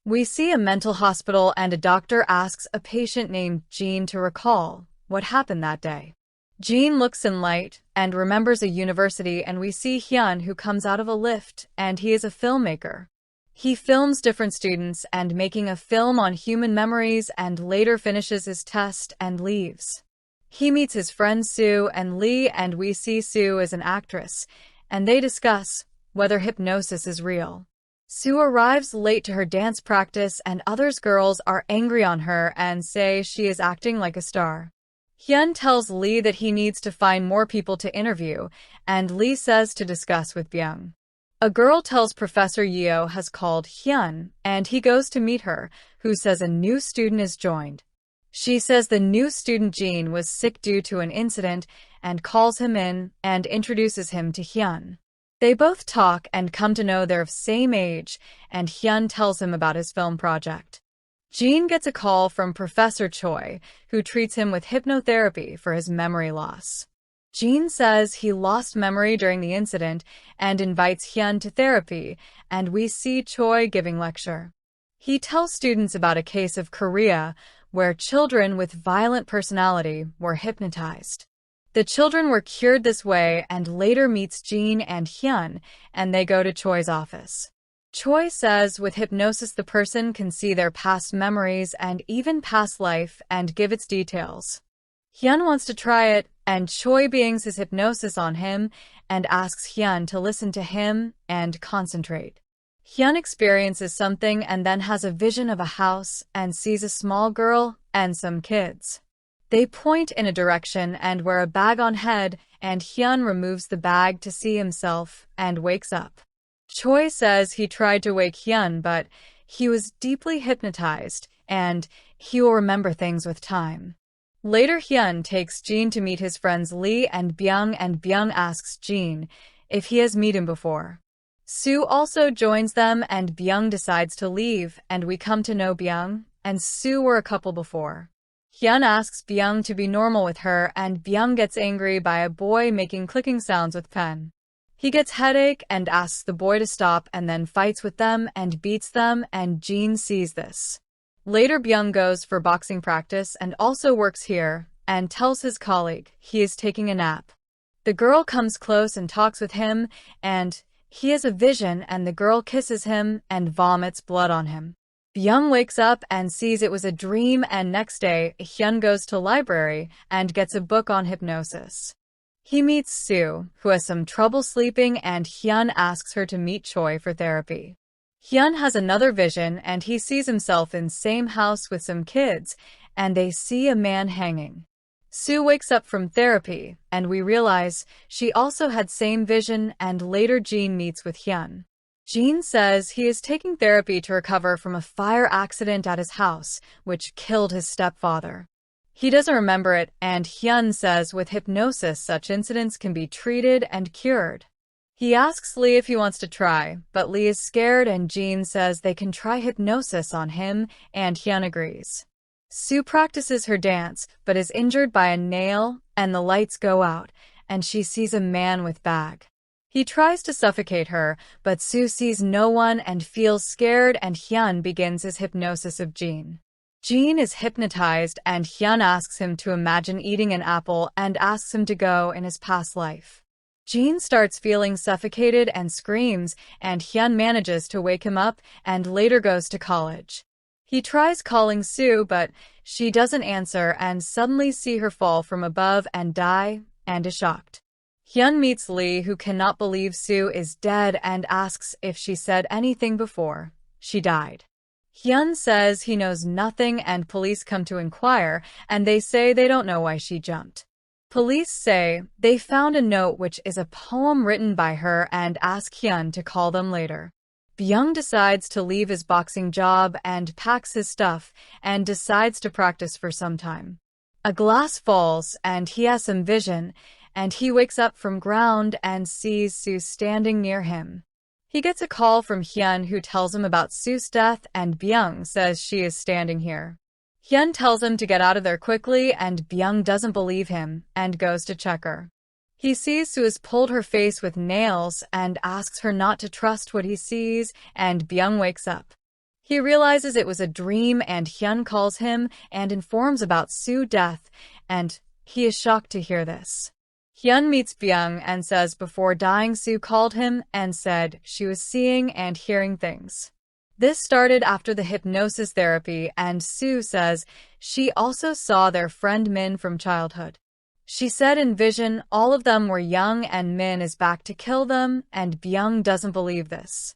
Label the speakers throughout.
Speaker 1: We see a mental hospital and a doctor asks a patient named Jin to recall what happened that day. Jin looks in light and remembers a university, and we see Hyun, who comes out of a lift, and he is a filmmaker. He films different students and making a film on human memories, and later finishes his test and leaves. He meets his friends Sue and Lee, and we see Sue as an actress, and they discuss whether hypnosis is real. Sue arrives late to her dance practice, and others girls are angry on her and say she is acting like a star. Hyun tells Lee that he needs to find more people to interview, and Lee says to discuss with Byung. A girl tells Professor Yi-sook has called Hyun, and he goes to meet her, who says a new student is joined. She says the new student Jin was sick due to an incident and calls him in and introduces him to Hyun. They both talk and come to know they're of same age, and Hyun tells him about his film project. Jin gets a call from Professor Choi, who treats him with hypnotherapy for his memory loss. Jin says he lost memory during the incident and invites Hyun to therapy, and we see Choi giving lecture. He tells students about a case of Korea where children with violent personality were hypnotized. The children were cured this way, and later meets Jin and Hyun, and they go to Choi's office. Choi says with hypnosis the person can see their past memories and even past life and give its details. Hyun wants to try it, and Choi beings his hypnosis on him and asks Hyun to listen to him and concentrate. Hyun experiences something and then has a vision of a house and sees a small girl and some kids. They point in a direction and wear a bag on head, and Hyun removes the bag to see himself and wakes up. Choi says he tried to wake Hyun, but he was deeply hypnotized, and he will remember things with time. Later, Hyun takes Jin to meet his friends Lee and Byung asks Jin if he has met him before. Sue also joins them, and Byung decides to leave, and we come to know Byung and Sue were a couple before. Hyun asks Byung to be normal with her, and Byung gets angry by a boy making clicking sounds with pen. He gets headache and asks the boy to stop, and then fights with them and beats them, and Jin sees this. Later, Byung goes for boxing practice and also works here, and tells his colleague he is taking a nap. The girl comes close and talks with him, and he has a vision, and the girl kisses him and vomits blood on him. Byung wakes up and sees it was a dream, and next day, Hyun goes to library and gets a book on hypnosis. He meets Sue, who has some trouble sleeping, and Hyun asks her to meet Choi for therapy. Hyun has another vision, and he sees himself in same house with some kids, and they see a man hanging. Sue wakes up from therapy, and we realize she also had same vision, and later Jin meets with Hyun. Jin says he is taking therapy to recover from a fire accident at his house, which killed his stepfather. He doesn't remember it, and Hyun says with hypnosis such incidents can be treated and cured. He asks Lee if he wants to try, but Lee is scared, and Jin says they can try hypnosis on him, and Hyun agrees. Sue practices her dance, but is injured by a nail, and the lights go out, and she sees a man with bag. He tries to suffocate her, but Sue sees no one and feels scared, and Hyun begins his hypnosis of Jin. Jin is hypnotized, and Hyun asks him to imagine eating an apple and asks him to go in his past life. Jin starts feeling suffocated and screams, and Hyun manages to wake him up and later goes to college. He tries calling Sue, but she doesn't answer, and suddenly see her fall from above and die, and is shocked. Hyun meets Lee, who cannot believe Sue is dead and asks if she said anything before she died. Hyun says he knows nothing, and police come to inquire, and they say they don't know why she jumped. Police say they found a note which is a poem written by her and ask Hyun to call them later. Byung decides to leave his boxing job and packs his stuff and decides to practice for some time. A glass falls and he has some vision, and he wakes up from ground and sees Sue standing near him. He gets a call from Hyun, who tells him about Sue's death, and Byung says she is standing here. Hyun tells him to get out of there quickly, and Byung doesn't believe him and goes to check her. He sees Sue has pulled her face with nails and asks her not to trust what he sees, and Byung wakes up. He realizes it was a dream and Hyun calls him and informs about Su's death, and he is shocked to hear this. Hyun meets Byung and says before dying Su called him and said she was seeing and hearing things. This started after the hypnosis therapy, and Su says she also saw their friend Min from childhood. She said in vision all of them were young and Min is back to kill them, and Byung doesn't believe this.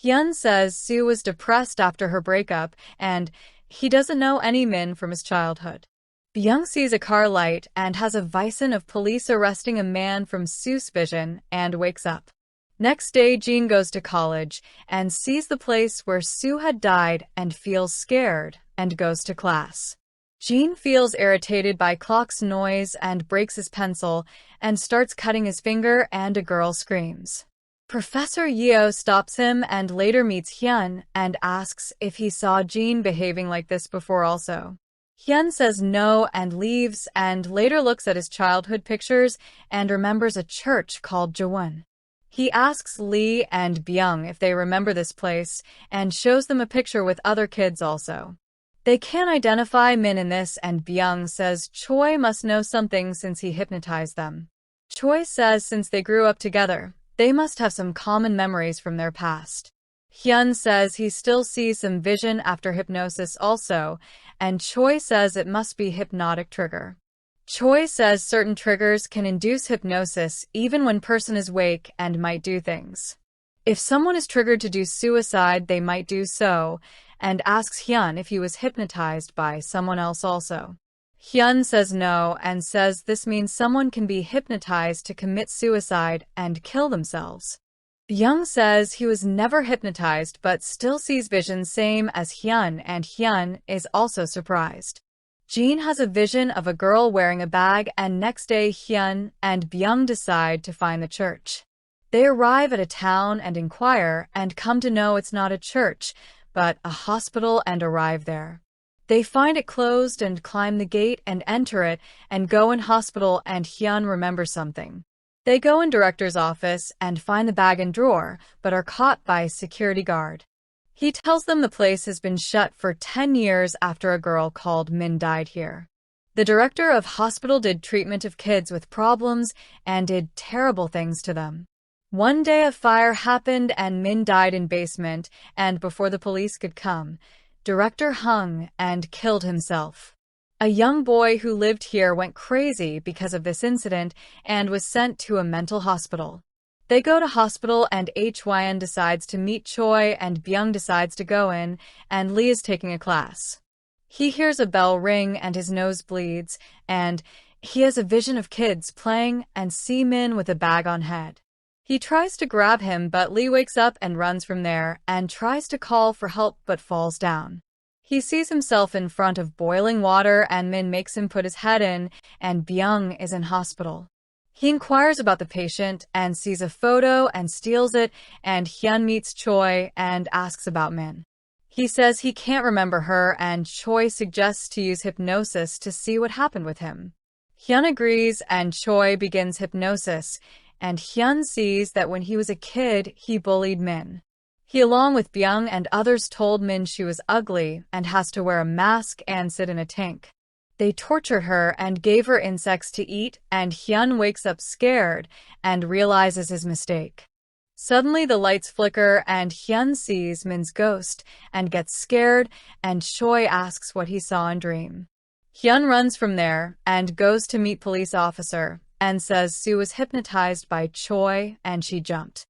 Speaker 1: Hyun says Su was depressed after her breakup, and he doesn't know any Min from his childhood. Byung sees a car light and has a vision of police arresting a man from Su's vision and wakes up. Next day, Jin goes to college and sees the place where Su had died and feels scared and goes to class. Jin feels irritated by clock's noise and breaks his pencil and starts cutting his finger, and a girl screams. Professor Yi-sook stops him and later meets Hyun and asks if he saw Jin behaving like this before also. Hyun says no and leaves, and later looks at his childhood pictures and remembers a church called Do-hoon. He asks Lee and Byung if they remember this place and shows them a picture with other kids also. They can't identify Min in this, and Byung says Choi must know something since he hypnotized them. Choi says since they grew up together, they must have some common memories from their past. Hyun says he still sees some vision after hypnosis also, and Choi says it must be hypnotic trigger. Choi says certain triggers can induce hypnosis even when person is awake and might do things. If someone is triggered to do suicide, they might do so, and asks Hyun if he was hypnotized by someone else also. Hyun says no and says this means someone can be hypnotized to commit suicide and kill themselves. Byung says he was never hypnotized but still sees visions same as Hyun, and Hyun is also surprised. Jin has a vision of a girl wearing a bag, and next day Hyun and Byung decide to find the church. They arrive at a town and inquire and come to know it's not a church, but a hospital, and arrive there. They find it closed and climb the gate and enter it and go in hospital, and Hyun remembers something. They go in director's office and find the bag and drawer, but are caught by a security guard. He tells them the place has been shut for 10 years after a girl called Min died here. The director of hospital did treatment of kids with problems and did terrible things to them. One day a fire happened and Min died in basement, and before the police could come, director hung and killed himself. A young boy who lived here went crazy because of this incident and was sent to a mental hospital. They go to hospital and Hyun decides to meet Choi and Byung decides to go in, and Lee is taking a class. He hears a bell ring and his nose bleeds, and he has a vision of kids playing and see Min with a bag on head. He tries to grab him, but Lee wakes up and runs from there and tries to call for help but falls down. He sees himself in front of boiling water and Min makes him put his head in, and Byung is in hospital. He inquires about the patient and sees a photo and steals it, and Hyun meets Choi and asks about Min. He says he can't remember her, and Choi suggests to use hypnosis to see what happened with him. Hyun agrees and Choi begins hypnosis, and Hyun sees that when he was a kid, he bullied Min. He, along with Byung and others, told Min she was ugly and has to wear a mask and sit in a tank. They tortured her and gave her insects to eat, and Hyun wakes up scared and realizes his mistake. Suddenly the lights flicker and Hyun sees Min's ghost and gets scared, and Choi asks what he saw in dream. Hyun runs from there and goes to meet police officer and says Su was hypnotized by Choi and she jumped.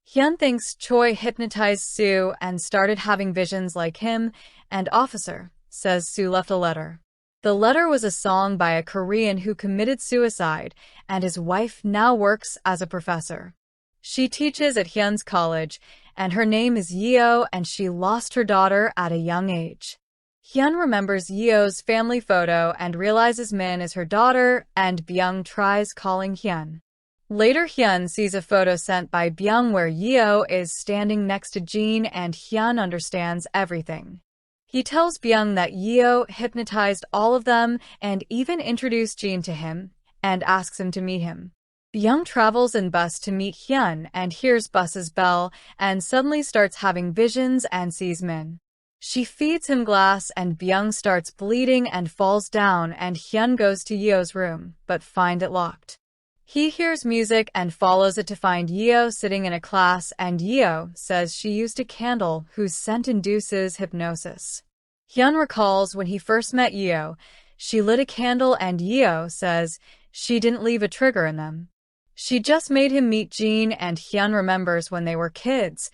Speaker 1: Hyun thinks Choi hypnotized Su and started having visions like him, and officer says Su left a letter. The letter was a song by a Korean who committed suicide, and his wife now works as a professor. She teaches at Hyun's college, and her name is Yi-sook, and she lost her daughter at a young age. Hyun remembers Yi-sook's family photo and realizes Min is her daughter, and Byung tries calling Hyun. Later Hyun sees a photo sent by Byung where Yi-sook is standing next to Jin, and Hyun understands everything. He tells Byung that Yi-sook hypnotized all of them and even introduced Jin to him, and asks him to meet him. Byung travels in bus to meet Hyun and hears bus's bell and suddenly starts having visions and sees Min. She feeds him glass and Byung starts bleeding and falls down, and Hyun goes to Yeo's room, but finds it locked. He hears music and follows it to find Yeo sitting in a class, and Yeo says she used a candle whose scent induces hypnosis. Hyun recalls when he first met Yeo, she lit a candle and Yeo says she didn't leave a trigger in them. She just made him meet Jin, and Hyun remembers when they were kids,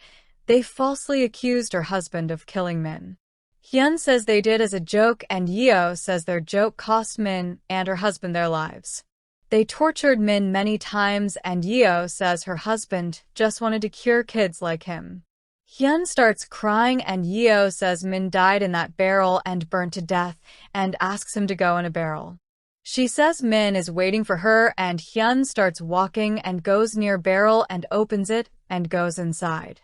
Speaker 1: they falsely accused her husband of killing Min. Hyun says they did as a joke, and Yeo says their joke cost Min and her husband their lives. They tortured Min many times, and Yeo says her husband just wanted to cure kids like him. Hyun starts crying, and Yeo says Min died in that barrel and burnt to death, and asks him to go in a barrel. She says Min is waiting for her, and Hyun starts walking and goes near barrel and opens it and goes inside.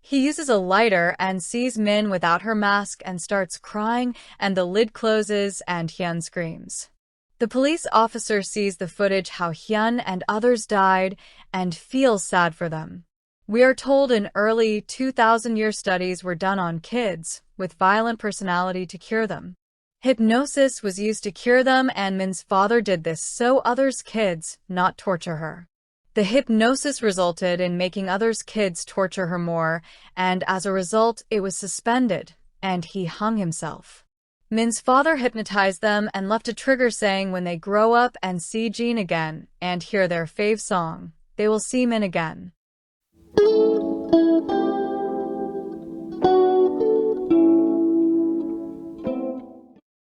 Speaker 1: He uses a lighter and sees Min without her mask and starts crying, and the lid closes and Hyun screams. The police officer sees the footage how Hyun and others died and feels sad for them. We are told in early 2000-year studies were done on kids with violent personality to cure them. Hypnosis was used to cure them, and Min's father did this so others' kids not torture her. The hypnosis resulted in making others' kids torture her more, and as a result, it was suspended, and he hung himself. Min's father hypnotized them and left a trigger saying when they grow up and see Jin again and hear their fave song, they will see Min again.